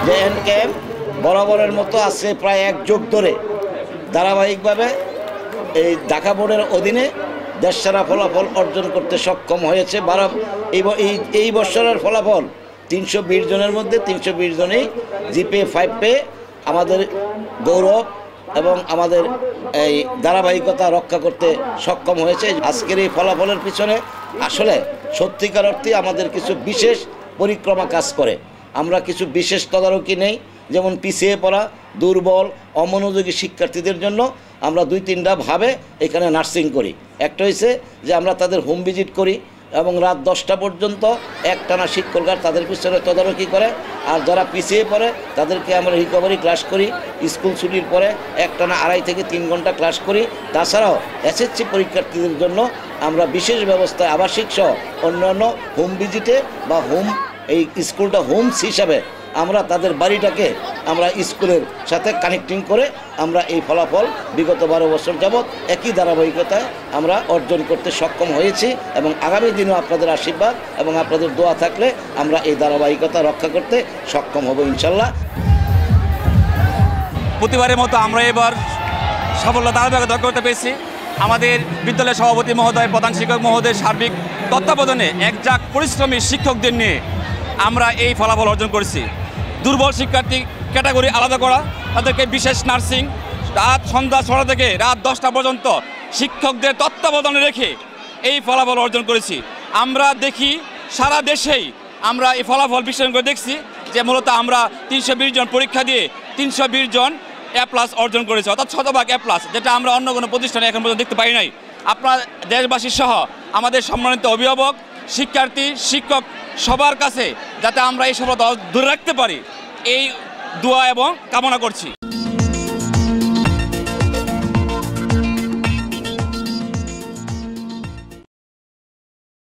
জেএনকেএম বরাবরের মতো আছে প্রায় এক যুগ ধরে ধারাবাহিকভাবে এই ঢাকা বোর্ডের অধীনে দেশসেরা ফলাফল অর্জন করতে সক্ষম হয়েছে। এই বছরের ফলাফল 320 জনের মধ্যে 320 জনেই জিপিএ 5 পেয়ে আমাদের গৌরব এবং আমাদের এই ধারাবাহিকতা রক্ষা করতে সক্ষম হয়েছে। আজকের এই ফলাফলের পিছনে আসলে সত্যিকার অর্থে আমাদের কিছু বিশেষ পরিক্রমা কাজ করে। আমরা কিছু বিশেষ তদারকি নেই, যেমন পিছিয়ে পড়া, দুর্বল, অমনোযোগী শিক্ষার্থীদের জন্য আমরা 2-3টা ভাবে এখানে নার্সিং করি। একটা হয়েছে যে আমরা তাদের হোম ভিজিট করি এবং রাত 10টা পর্যন্ত একটানা শিক্ষকরা তাদের পিছনে তদারকি করে। আর যারা পিছিয়ে পড়ে তাদেরকে আমরা রিকভারি ক্লাস করি। স্কুল ছুটির পরে একটানা 2.5 থেকে 3 ঘন্টা ক্লাস করি। তাছাড়াও এসএসসি পরীক্ষার্থীদের জন্য আমরা বিশেষ ব্যবস্থায় আবাসিক সহ অন্যান্য হোম ভিজিটে বা এই স্কুলটা হোমস হিসাবে আমরা তাদের বাড়িটাকে আমরা স্কুলের সাথে কানেক্টিং করে আমরা এই ফলাফল বিগত 12 বছর যাবৎ একই ধারাবাহিকতায় আমরা অর্জন করতে সক্ষম হয়েছি এবং আগামী দিনেও আপনাদের আশীর্বাদ এবং আপনাদের দোয়া থাকলে আমরা এই ধারাবাহিকতা রক্ষা করতে সক্ষম হব ইনশাল্লাহ। প্রতিবারের মতো আমরা এবার সাফল্য ধারাবাহিকতা করতে পেরেছি। আমাদের বিদ্যালয়ের সভাপতি মহোদয়, প্রধান শিক্ষক মহোদয়ের সার্বিক তত্ত্বাবধানে একজাক পরিশ্রমী শিক্ষকদের নিয়ে আমরা এই ফলাফল অর্জন করেছি। দুর্বল শিক্ষার্থী ক্যাটাগরি আলাদা করা, তাদেরকে বিশেষ নার্সিং, রাত সন্ধ্যা 6টা থেকে রাত 10টা পর্যন্ত শিক্ষকদের তত্ত্বাবধানে রেখে এই ফলাফল অর্জন করেছি। আমরা দেখি সারা দেশেই আমরা এই ফলাফল বিশ্লেষণ করে দেখছি যে মূলত আমরা 320 জন পরীক্ষা দিয়ে 320 জন A+ অর্জন করেছি, অর্থাৎ শতভাগ A+, যেটা আমরা অন্য কোনো প্রতিষ্ঠানে এখন পর্যন্ত দেখতে পাই নাই। আপনার দেশবাসী সহ আমাদের সম্মানিত অভিভাবক, শিক্ষার্থী, শিক্ষক সবার কাছে যাতে আমরা এই সফলতা ধরে রাখতে পারি এই দোয়া এবং কামনা করছি।